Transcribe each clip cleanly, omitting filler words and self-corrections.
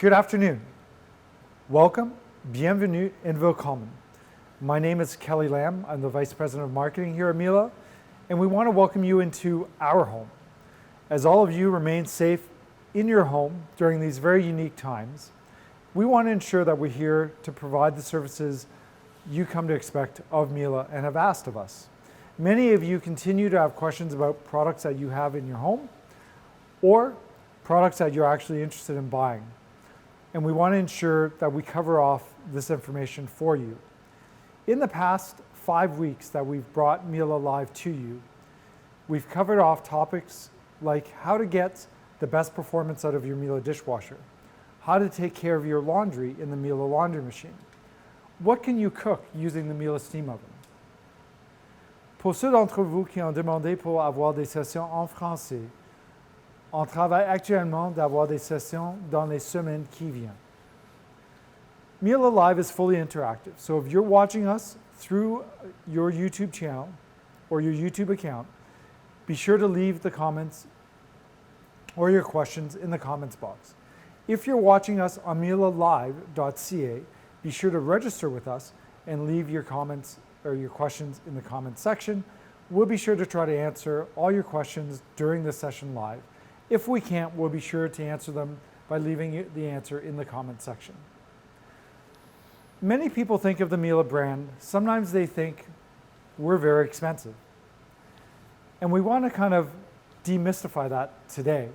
Good afternoon. Welcome, bienvenue, and willkommen. My name is Kelly Lamb. I'm the Vice President of Marketing here at Miele, and we want to welcome you into our home. As all of you remain safe in your home during these very unique times, we want to ensure that we're here to provide the services you come to expect of Miele and have asked of us. Many of you continue to have questions about products that you have in your home or products that you're actually interested in buying. And we want to ensure that we cover off this information for you. In the past 5 weeks that we've brought Miele Live to you, we've covered off topics like how to get the best performance out of your Miele dishwasher, how to take care of your laundry in the Miele laundry machine, what can you cook using the Miele steam oven. Pour ceux d'entre vous qui ont demandé pour avoir des sessions en français, on travaille actuellement d'avoir des sessions dans les semaines qui viennent. Miele Live is fully interactive, so if you're watching us through your YouTube channel or your YouTube account, be sure to leave the comments or your questions in the comments box. If you're watching us on mielelive.ca, be sure to register with us and leave your comments or your questions in the comments section. We'll be sure to try to answer all your questions during the session live. If we can't, we'll be sure to answer them by leaving the answer in the comment section. Many people think of the Miele brand, sometimes they think we're very expensive. And we want to kind of demystify that today.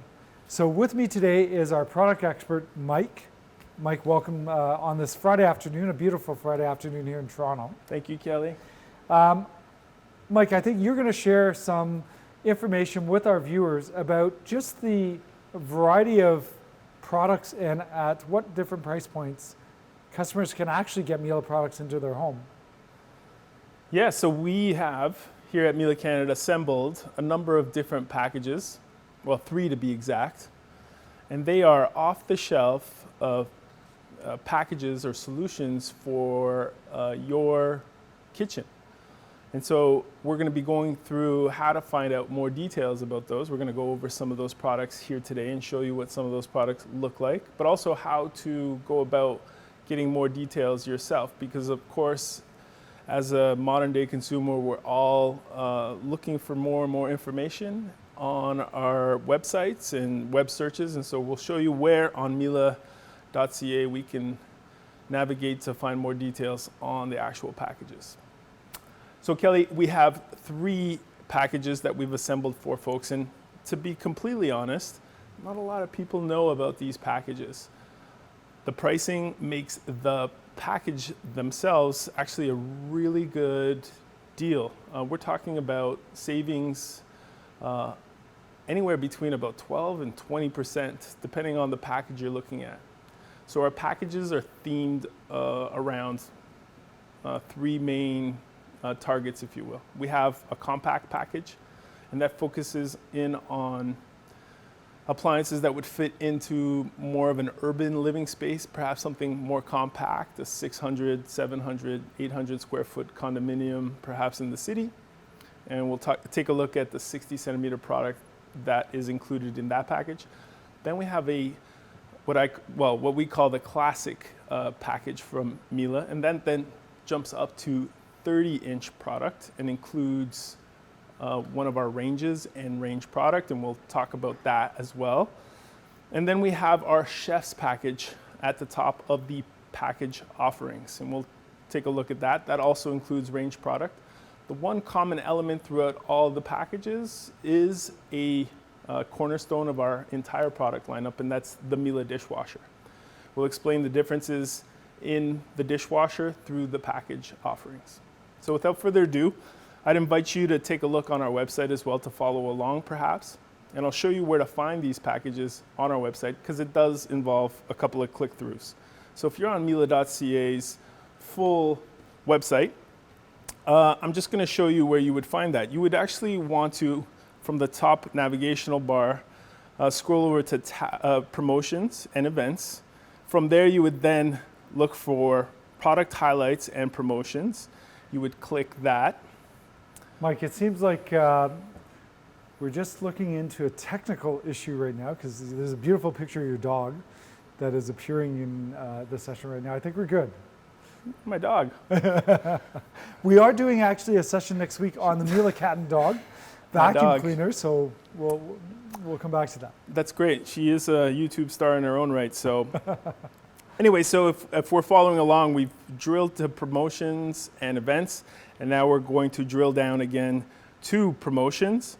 So with me today is our product expert, Mike. Mike, welcome on this Friday afternoon, a beautiful Friday afternoon here in Toronto. Thank you, Kelly. Mike, I think you're going to share some information with our viewers about just the variety of products and at what different price points customers can actually get Miele products into their home. Yeah, so we have here at Miele Canada assembled a number of different packages, well, 3 to be exact, and they are off-the-shelf packages or solutions for your kitchen. And so we're going to be going through how to find out more details about those. We're going to go over some of those products here today and show you what some of those products look like, but also how to go about getting more details yourself, because of course, as a modern day consumer, we're all looking for more and more information on our websites and web searches. And so we'll show you where on miele.ca we can navigate to find more details on the actual packages. So Kelly, we have 3 packages that we've assembled for folks, and to be completely honest, not a lot of people know about these packages. The pricing makes the package themselves actually a really good deal. We're talking about savings anywhere between about 12 and 20%, depending on the package you're looking at. So our packages are themed around 3 main targets, if you will. We have a compact package, and that focuses in on appliances that would fit into more of an urban living space, perhaps something more compact, a 600, 700, 800 square foot condominium, perhaps in the city. And we'll take a look at the 60 centimeter product that is included in that package. Then we have what we call the classic package from Miele, and then jumps up to 30-inch product and includes one of our ranges and range product, and we'll talk about that as well. And then we have our chef's package at the top of the package offerings, and we'll take a look at that. That also includes range product. The one common element throughout all the packages is a cornerstone of our entire product lineup, and that's the Miele Dishwasher. We'll explain the differences in the dishwasher through the package offerings. So without further ado, I'd invite you to take a look on our website as well to follow along perhaps. And I'll show you where to find these packages on our website, because it does involve a couple of click-throughs. So if you're on miele.ca's full website, I'm just going to show you where you would find that. You would actually want to, from the top navigational bar, scroll over to promotions and events. From there, you would then look for product highlights and promotions. You would click that. Mike, it seems like we're just looking into a technical issue right now, because there's a beautiful picture of your dog, that is appearing in the session right now. I think we're good. My dog. We are doing actually a session next week on the Miele cat and dog vacuum dog. cleaner, so we'll come back to that. That's great. She is a YouTube star in her own right. So anyway, so if we're following along, we've drilled to promotions and events, and now we're going to drill down again to promotions.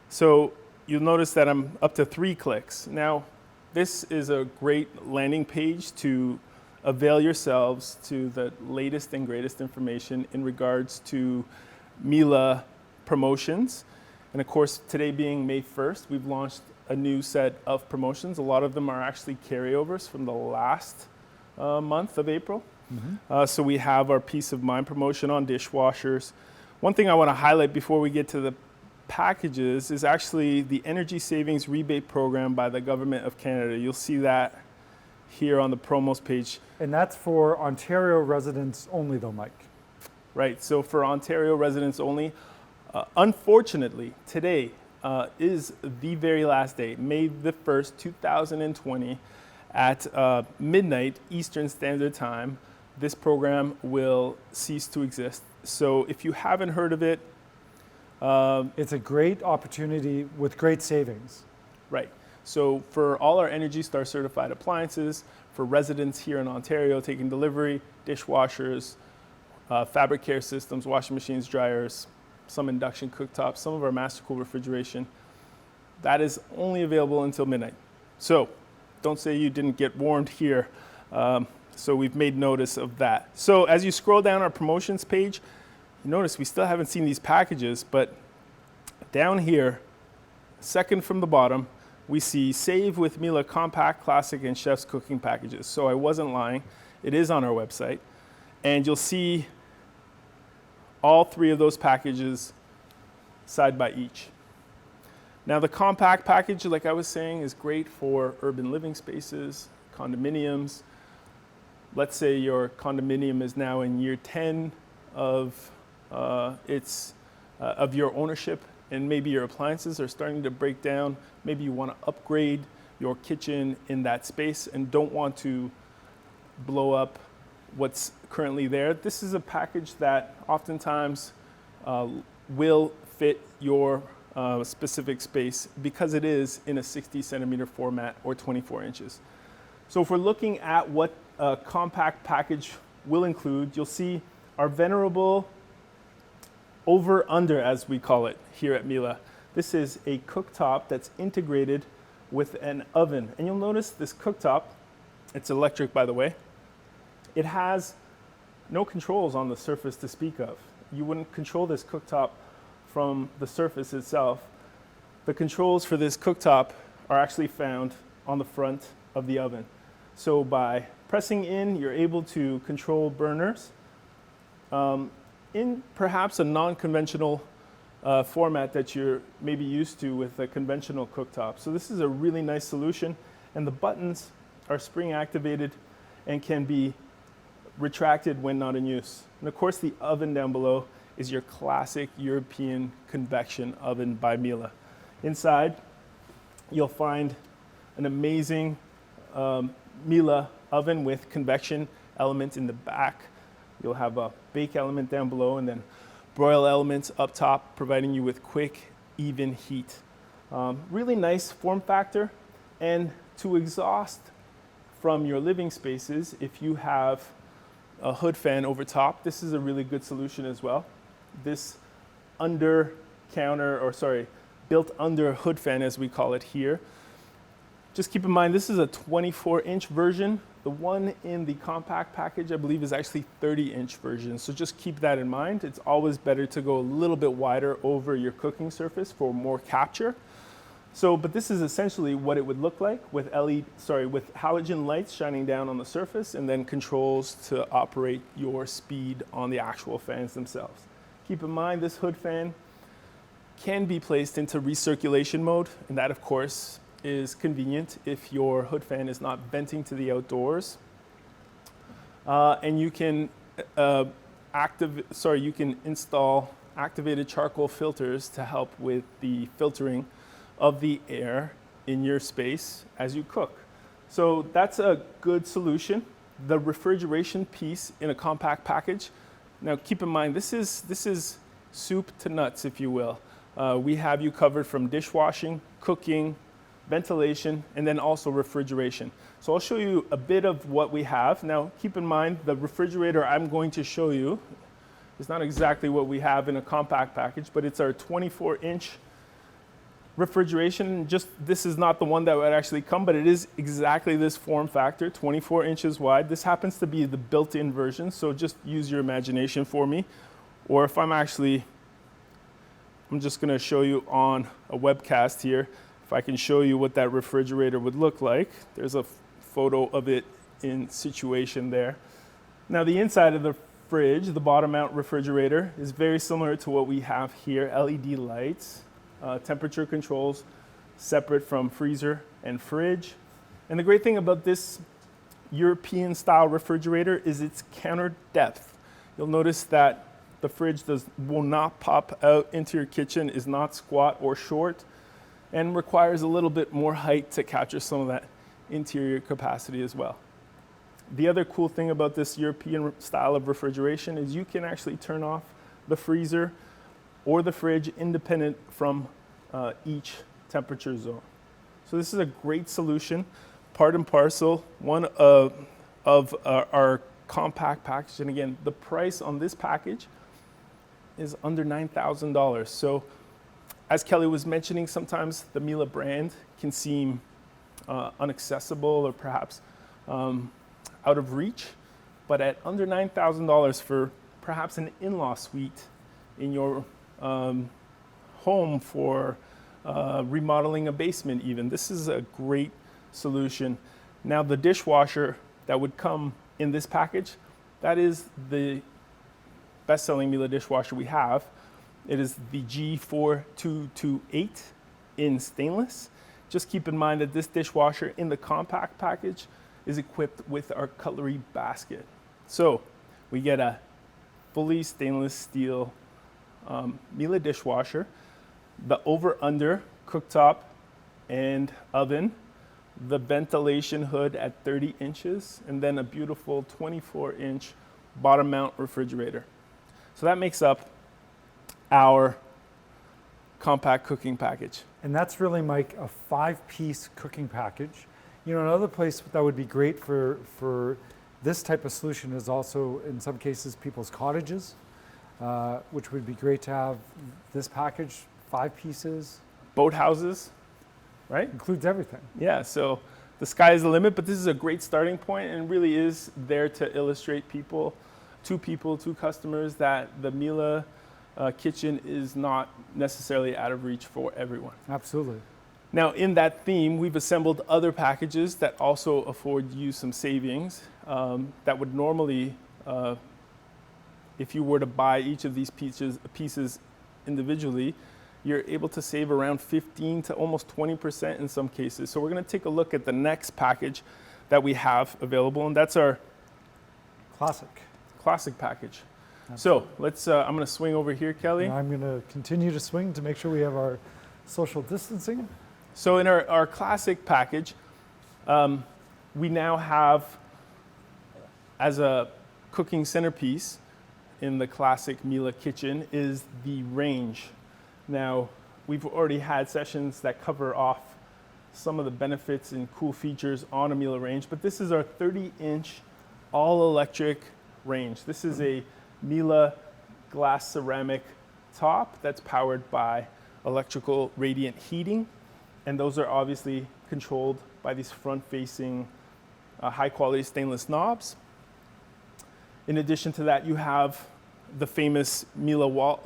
So you'll notice that I'm up to 3 clicks. Now, this is a great landing page to avail yourselves to the latest and greatest information in regards to Miele promotions. And of course, today being May 1st, we've launched a new set of promotions. A lot of them are actually carryovers from the last month of April. So we have our Peace of Mind promotion on dishwashers. One thing I want to highlight before we get to the packages is actually the Energy Savings Rebate Program by the Government of Canada. You'll see that here on the promos page. And that's for Ontario residents only though, Mike. Right, so for Ontario residents only, unfortunately, today is the very last day, May the 1st, 2020, at midnight Eastern Standard Time. This program will cease to exist. So if you haven't heard of it, it's a great opportunity with great savings. right. So for all our Energy Star certified appliances, for residents here in Ontario taking delivery, dishwashers, fabric care systems, washing machines, dryers, some induction cooktops, some of our master cool refrigeration, that is only available until midnight. So don't say you didn't get warned here. So we've made notice of that. So as you scroll down our promotions page, you notice we still haven't seen these packages, but down here, second from the bottom, we see Save with Miele Compact, Classic, and Chef's Cooking packages. So I wasn't lying. It is on our website. And you'll see all 3 of those packages side by each. Now the compact package, like I was saying, is great for urban living spaces, condominiums. Let's say your condominium is now in year 10 of your ownership, and maybe your appliances are starting to break down. Maybe you want to upgrade your kitchen in that space and don't want to blow up what's currently there. This is a package that oftentimes will fit your specific space because it is in a 60 centimeter format or 24 inches. So if we're looking at what a compact package will include, you'll see our venerable over-under, as we call it here at Miele. This is a cooktop that's integrated with an oven. And you'll notice this cooktop, it's electric by the way, it has no controls on the surface to speak of. You wouldn't control this cooktop from the surface itself. The controls for this cooktop are actually found on the front of the oven. So by pressing in, you're able to control burners in perhaps a non-conventional format that you're maybe used to with a conventional cooktop. So this is a really nice solution, and the buttons are spring activated and can be retracted when not in use. And of course the oven down below is your classic European convection oven by Miele. Inside you'll find an amazing Miele oven with convection element in the back. You'll have a bake element down below and then broil elements up top, providing you with quick, even heat. Really nice form factor. And to exhaust from your living spaces, if you have a hood fan over top, this is a really good solution as well. This built under hood fan, as we call it here. Just keep in mind, this is a 24-inch version. The one in the compact package, I believe, is actually 30-inch version. So just keep that in mind. It's always better to go a little bit wider over your cooking surface for more capture. But this is essentially what it would look like with with halogen lights shining down on the surface and then controls to operate your speed on the actual fans themselves. Keep in mind, this hood fan can be placed into recirculation mode, and that, of course, is convenient if your hood fan is not venting to the outdoors. And you can you can install activated charcoal filters to help with the filtering of the air in your space as you cook. So that's a good solution. The refrigeration piece in a compact package. Now keep in mind, this is soup to nuts, if you will. We have you covered from dishwashing, cooking, ventilation, and then also refrigeration. So I'll show you a bit of what we have. Now keep in mind, the refrigerator I'm going to show you is not exactly what we have in a compact package, but it's our 24-inch refrigeration. Just this is not the one that would actually come, but it is exactly this form factor, 24 inches wide. This happens to be the built-in version, so just use your imagination for me. Or if I'm just going to show you on a webcast here, if I can show you what that refrigerator would look like. There's a photo of it in situation there. Now the inside of the fridge, the bottom mount refrigerator, is very similar to what we have here. LED lights, temperature controls, separate from freezer and fridge. And the great thing about this European style refrigerator is its counter depth. You'll notice that the fridge will not pop out into your kitchen, is not squat or short, and requires a little bit more height to capture some of that interior capacity as well. The other cool thing about this European style of refrigeration is you can actually turn off the freezer or the fridge independent from each temperature zone. So this is a great solution, part and parcel, one of our compact package. And again, the price on this package is under $9,000. So as Kelly was mentioning, sometimes the Miele brand can seem inaccessible or perhaps out of reach, but at under $9,000 for perhaps an in-law suite in your home for remodeling a basement even, this is a great solution. Now the dishwasher that would come in this package, that is the best-selling Miele dishwasher we have. It is the G4228 in stainless. Just keep in mind that this dishwasher in the compact package is equipped with our cutlery basket. So we get a fully stainless steel Miele dishwasher, the over-under cooktop and oven, the ventilation hood at 30 inches, and then a beautiful 24-inch bottom mount refrigerator. So that makes up our compact cooking package. And that's really, Mike, a 5-piece cooking package. You know, another place that would be great for this type of solution is also, in some cases, people's cottages, which would be great to have this package, 5 pieces. Boathouses, right? Includes everything. Yeah, so the sky is the limit, but this is a great starting point and really is there to illustrate to customers that the Miele kitchen is not necessarily out of reach for everyone. Absolutely. Now, in that theme, we've assembled other packages that also afford you some savings that would normally, if you were to buy each of these pieces individually, you're able to save around 15 to almost 20% in some cases. So we're going to take a look at the next package that we have available, and that's our classic package. Absolutely. So let's, I'm going to swing over here, Kelly. And I'm going to continue to swing to make sure we have our social distancing. So in our classic package, we now have, as a cooking centerpiece in the classic Miele kitchen, is the range. Now, we've already had sessions that cover off some of the benefits and cool features on a Miele range, but this is our 30-inch all-electric range. This is a Miele glass ceramic top that's powered by electrical radiant heating, and those are obviously controlled by these front-facing high-quality stainless knobs. In addition to that, you have the famous Miele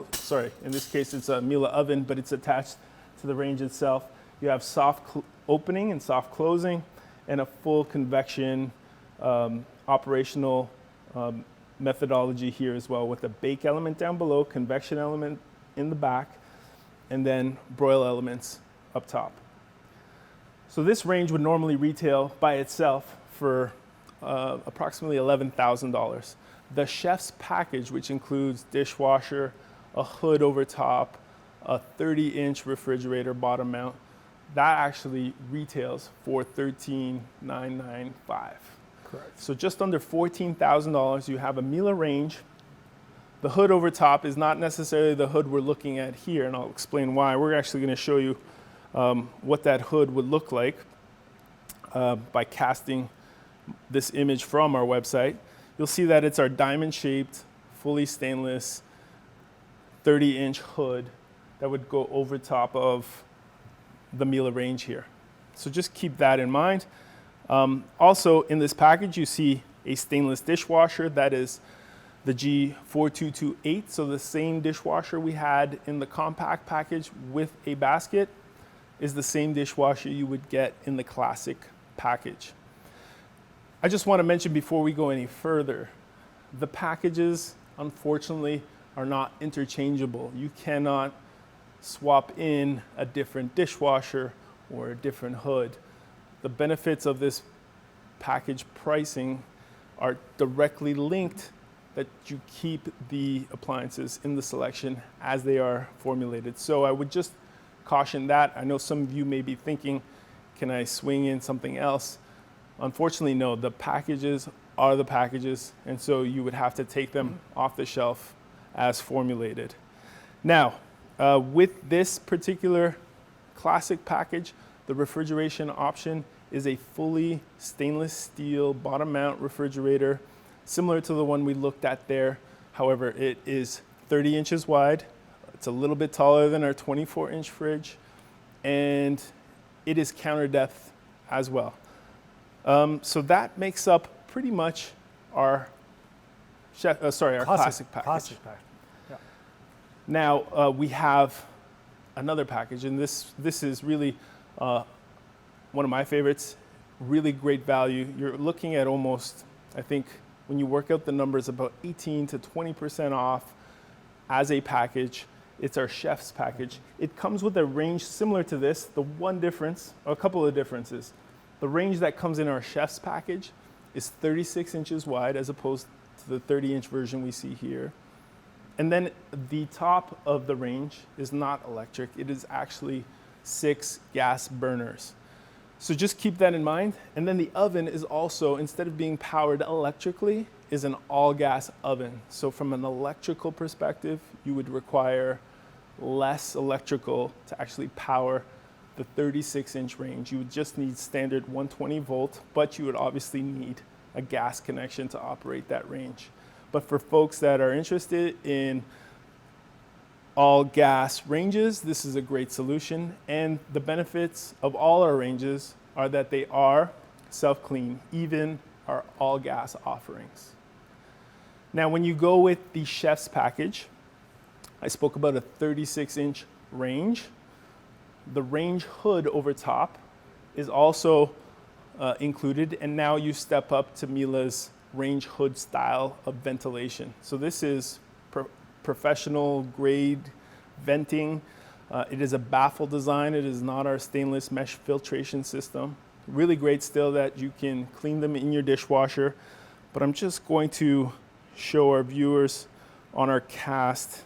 in this case it's a Miele oven, but it's attached to the range itself. You have soft opening and soft closing, and a full convection operational methodology here as well, with a bake element down below, convection element in the back, and then broil elements up top. So this range would normally retail by itself for approximately $11,000. The chef's package, which includes dishwasher, a hood over top, a 30-inch refrigerator bottom mount, that actually retails for $13,995. Correct. So just under $14,000, you have a Miele range. The hood over top is not necessarily the hood we're looking at here, and I'll explain why. We're actually going to show you what that hood would look like by casting this image from our website. You'll see that it's our diamond-shaped, fully stainless 30-inch hood that would go over top of the Miele range here. So just keep that in mind. Also in this package, you see a stainless dishwasher. That is the G4228, so the same dishwasher we had in the compact package with a basket is the same dishwasher you would get in the classic package. I just want to mention before we go any further, the packages, unfortunately, are not interchangeable. You cannot swap in a different dishwasher or a different hood. The benefits of this package pricing are directly linked that you keep the appliances in the selection as they are formulated. So I would just caution that. I know some of you may be thinking, can I swing in something else? Unfortunately, no, the packages are the packages, and so you would have to take them off the shelf as formulated. Now, with this particular classic package, the refrigeration option is a fully stainless steel bottom mount refrigerator, similar to the one we looked at there. However, it is 30 inches wide. It's a little bit taller than our 24-inch fridge, and it is counter depth as well. So that makes up pretty much our classic package. Classic package. Yeah. Now we have another package, and this is really one of my favorites. Really great value. You're looking at almost, I think, when you work out the numbers, about 18 to 20% off as a package. It's our chef's package. It comes with a range similar to this. The one difference, or a couple of differences. The range that comes in our chef's package is 36 inches wide as opposed to the 30-inch version we see here. And then the top of the range is not electric. It is actually 6 gas burners. So just keep that in mind. And then the oven is also, instead of being powered electrically, is an all-gas oven. So from an electrical perspective, you would require less electrical to actually power the 36-inch range. You would just need standard 120 volt, but you would obviously need a gas connection to operate that range. But for folks that are interested in all gas ranges, this is a great solution. And the benefits of all our ranges are that they are self-clean, even our all gas offerings. Now, when you go with the chef's package, I spoke about a 36-inch range. The range hood over top is also included, and now you step up to Miele's range hood style of ventilation. So this is professional grade venting. It is a baffle design. It is not our stainless mesh filtration system. Really great still that you can clean them in your dishwasher. But I'm just going to show our viewers on our cast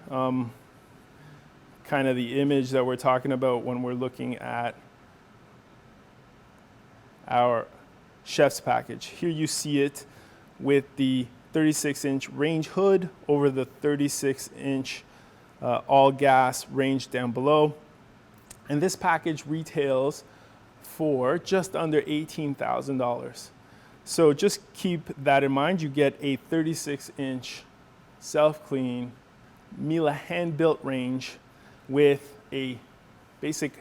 kind of the image that we're talking about when we're looking at our chef's package. Here you see it with the 36-inch range hood over the 36-inch all-gas range down below. And this package retails for just under $18,000. So just keep that in mind. You get a 36-inch self-clean Miele hand-built range with a basic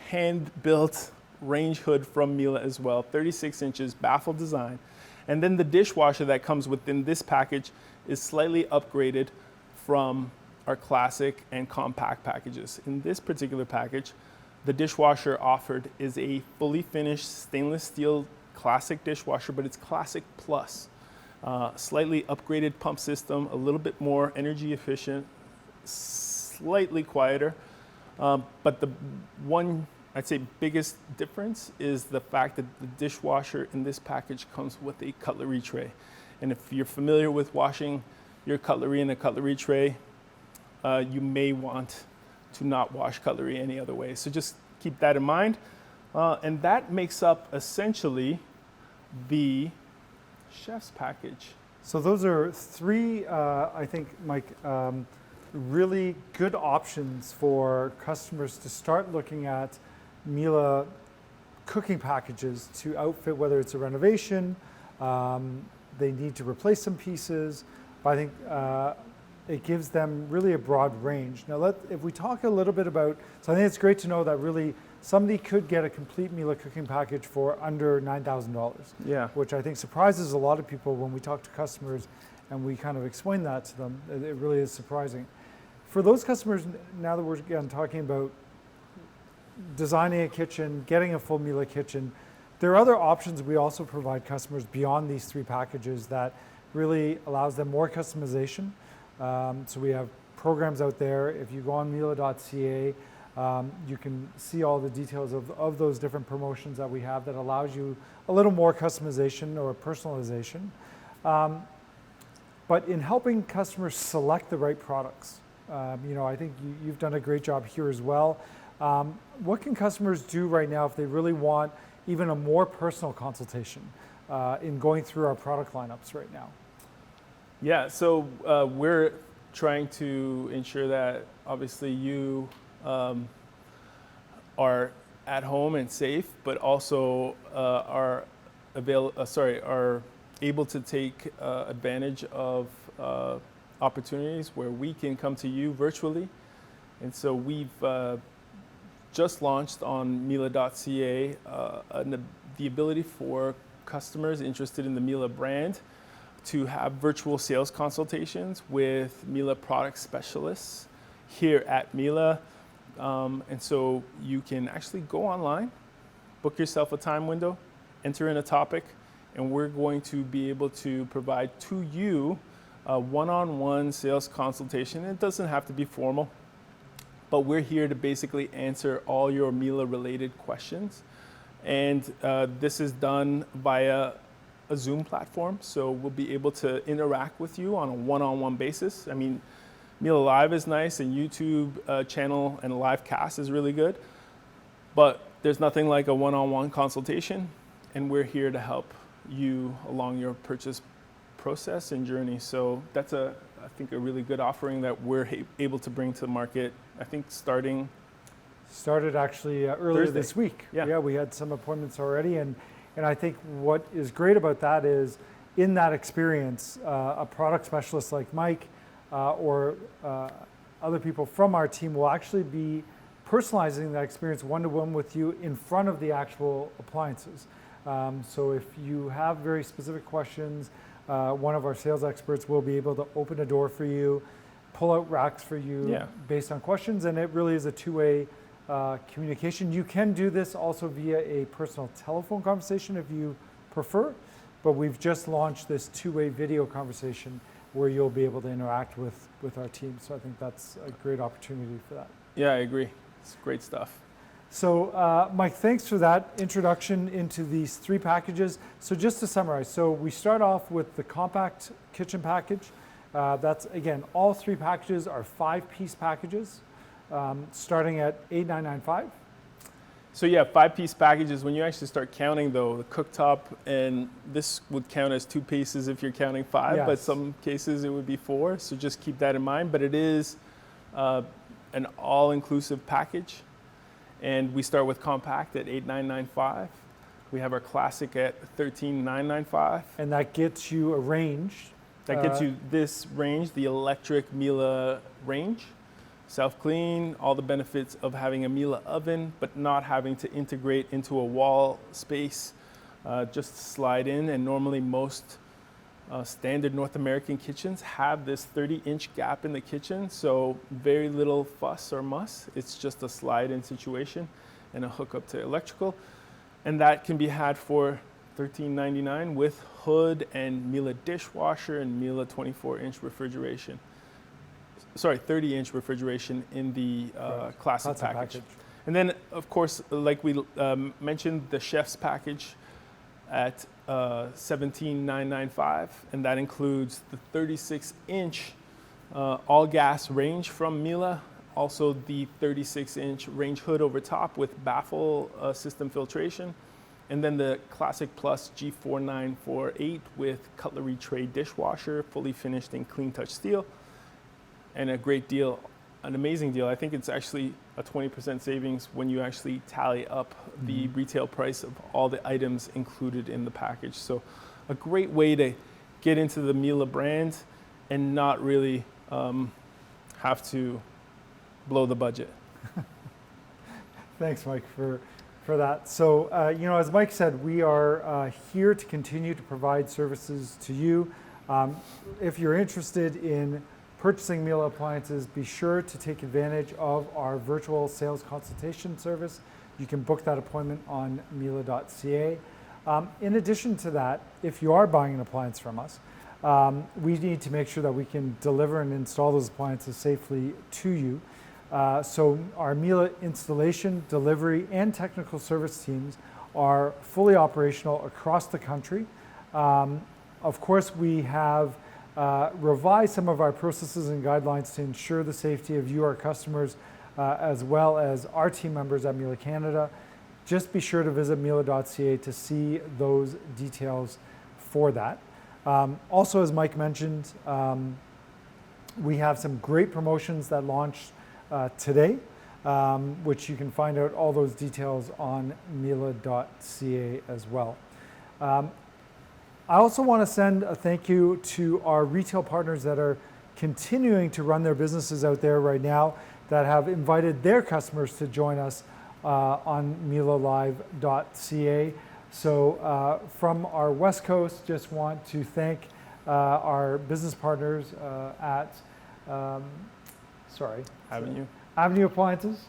hand-built range hood from Miele as well, 36 inches, baffle design. And then the dishwasher that comes within this package is slightly upgraded from our classic and compact packages. In this particular package, the dishwasher offered is a fully finished stainless steel classic dishwasher, but it's classic plus. Slightly upgraded pump system, a little bit more energy efficient, slightly quieter. But the one, I'd say, biggest difference is the fact that the dishwasher in this package comes with a cutlery tray. And if you're familiar with washing your cutlery in a cutlery tray, you may want to not wash cutlery any other way. So just keep that in mind. And that makes up essentially the chef's package. So those are three, I think, Mike, really good options for customers to start looking at Miele cooking packages to outfit, whether it's a renovation, they need to replace some pieces, but I think it gives them really a broad range. Now, if we talk a little bit about, so I think it's great to know that really somebody could get a complete Miele cooking package for under $9,000. Yeah. Which I think surprises a lot of people when we talk to customers and we kind of explain that to them. It really is surprising. For those customers, now that we're again talking about designing a kitchen, getting a full Miele kitchen, there are other options we also provide customers beyond these three packages that really allows them more customization. So we have programs out there. If you go on miele.ca, you can see all the details of those different promotions that we have that allows you a little more customization or personalization. But in helping customers select the right products, I think you've done a great job here as well. What can customers do right now if they really want even a more personal consultation in going through our product lineups right now? Yeah, so we're trying to ensure that obviously you are at home and safe, but also are able to take advantage of opportunities where we can come to you virtually. And so we've just launched on miele.ca the ability for customers interested in the Miele brand to have virtual sales consultations with Miele product specialists here at Miele. And so you can actually go online, book yourself a time window, enter in a topic, and we're going to be able to provide to you a one-on-one sales consultation. It doesn't have to be formal, but we're here to basically answer all your Miele related questions. And this is done via a Zoom platform, so we'll be able to interact with you on a one-on-one basis. I mean, Miele Live is nice, and YouTube channel and live cast is really good, but there's nothing like a one-on-one consultation, and we're here to help you along your purchase process and journey. So that's I think a really good offering that we're able to bring to the market. I think started actually earlier Thursday. This week. Yeah, we had some appointments already, and I think what is great about that is in that experience, a product specialist like Mike or other people from our team will actually be personalizing that experience one-to-one with you in front of the actual appliances. So if you have very specific questions, one of our sales experts will be able to open a door for you, pull out racks for you based on questions, and it really is a two-way communication. You can do this also via a personal telephone conversation if you prefer, but we've just launched this two-way video conversation where you'll be able to interact with our team. So I think that's a great opportunity for that. Yeah, I agree. It's great stuff. So Mike, thanks for that introduction into these three packages. So just to summarize, so we start off with the compact kitchen package. That's, again, all three packages are 5-piece packages, starting at $8,995. So yeah, 5-piece packages. When you actually start counting though, the cooktop, and this would count as 2 pieces if you're counting 5, Yes. but some cases it would be 4. So just keep that in mind. But it is an all-inclusive package. And we start with compact at $8,995. We have our classic at $13,995. And that gets you a range. That gets you this range, the electric Miele range. Self-clean, all the benefits of having a Miele oven, but not having to integrate into a wall space. Just slide in, and normally most standard North American kitchens have this 30-inch gap in the kitchen, so very little fuss or muss. It's just a slide-in situation and a hookup to electrical. And that can be had for $13.99 with hood and Miele Dishwasher and Miele 24-inch refrigeration. Sorry, 30-inch refrigeration in the classic package. And then, of course, like we mentioned, the chef's package at $17,995, and that includes the 36-inch all-gas range from Miele, Also the 36-inch range hood over top with baffle system filtration. And then the Classic Plus G4948 with cutlery tray dishwasher, fully finished in clean touch steel. And a great deal, an amazing deal. I think it's actually a 20% savings when you actually tally up the retail price of all the items included in the package. So a great way to get into the Miele brand and not really have to blow the budget. Thanks, Mike, for that. So, as Mike said, we are here to continue to provide services to you. If you're interested in purchasing Miele appliances, be sure to take advantage of our virtual sales consultation service. You can book that appointment on miele.ca. In addition to that, if you are buying an appliance from us, we need to make sure that we can deliver and install those appliances safely to you. So our Miele installation, delivery, and technical service teams are fully operational across the country. Of course, we have revised some of our processes and guidelines to ensure the safety of you, our customers, as well as our team members at Miele Canada. Just be sure to visit miele.ca to see those details for that. Also, as Mike mentioned, we have some great promotions that launched today, which you can find out all those details on miele.ca as well. I also want to send a thank you to our retail partners that are continuing to run their businesses out there right now, that have invited their customers to join us on mielelive.ca. So from our West Coast, just want to thank our business partners at Avenue Appliances,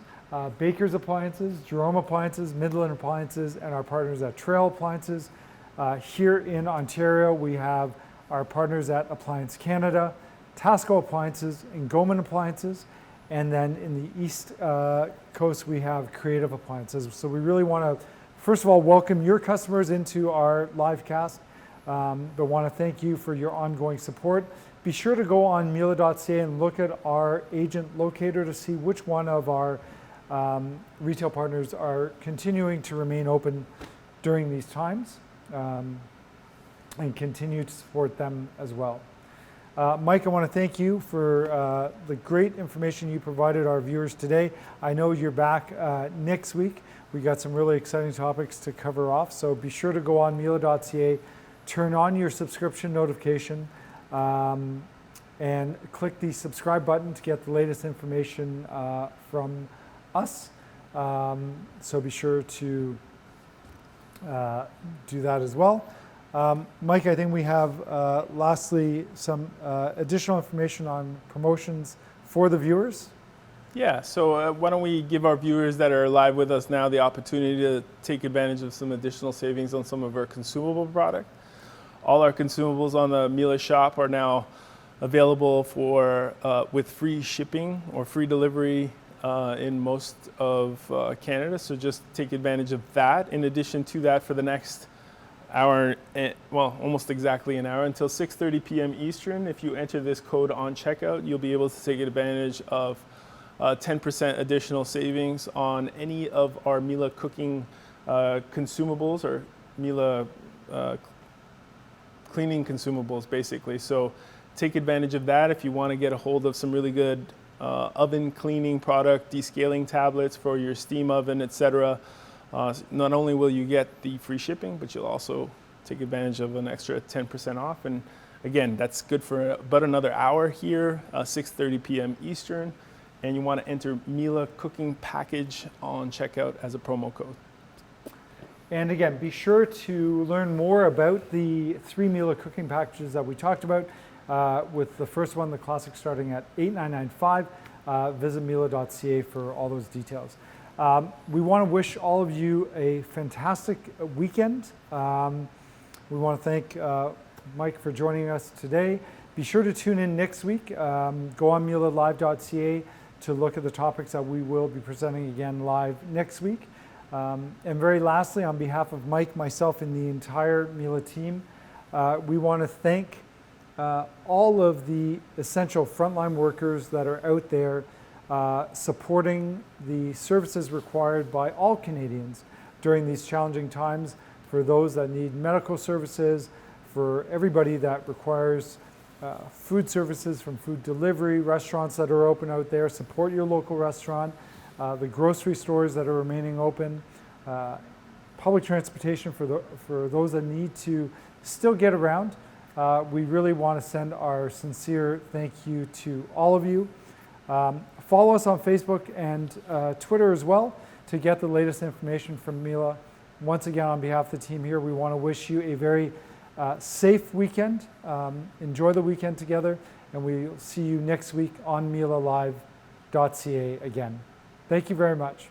Baker's Appliances, Jerome Appliances, Midland Appliances, and our partners at Trail Appliances. Here in Ontario, we have our partners at Appliance Canada, Tasco Appliances, and Goman Appliances. And then in the East Coast, we have Creative Appliances. So we really want to, first of all, welcome your customers into our live cast, but want to thank you for your ongoing support. Be sure to go on miele.ca and look at our agent locator to see which one of our retail partners are continuing to remain open during these times, and continue to support them as well. Mike, I want to thank you for the great information you provided our viewers today. I know you're back next week. We got some really exciting topics to cover off, so be sure to go on miele.ca, turn on your subscription notification, and click the subscribe button to get the latest information from us. So be sure to do that as well. Mike, I think we have lastly some additional information on promotions for the viewers. Yeah, so why don't we give our viewers that are live with us now the opportunity to take advantage of some additional savings on some of our consumable product. All our consumables on the Miele shop are now available for with free shipping or free delivery in most of Canada, so just take advantage of that. In addition to that, for the next hour, well, almost exactly an hour, until 6:30 p.m. Eastern, if you enter this code on checkout, you'll be able to take advantage of 10% additional savings on any of our Miele cooking consumables, or Miele cleaning consumables, basically. So take advantage of that if you want to get a hold of some really good oven cleaning product, descaling tablets for your steam oven, etc. Not only will you get the free shipping, but you'll also take advantage of an extra 10% off. And again, that's good for about another hour here, 6:30 p.m. Eastern. And you want to enter Miele Cooking Package on checkout as a promo code. And again, be sure to learn more about the 3 Miele cooking packages that we talked about, with the first one, the Classic, starting at $8,995. Visit miele.ca for all those details. We want to wish all of you a fantastic weekend. We want to thank Mike for joining us today. Be sure to tune in next week. Go on mielelive.ca to look at the topics that we will be presenting again live next week. And very lastly, on behalf of Mike, myself, and the entire Miele team, we want to thank all of the essential frontline workers that are out there supporting the services required by all Canadians during these challenging times, for those that need medical services, for everybody that requires food services, from food delivery, restaurants that are open out there. Support your local restaurant, the grocery stores that are remaining open, public transportation for those that need to still get around. We really want to send our sincere thank you to all of you. Follow us on Facebook and Twitter as well to get the latest information from Miele. Once again, on behalf of the team here, we want to wish you a very safe weekend. Enjoy the weekend together, and we'll see you next week on mielelive.ca again. Thank you very much.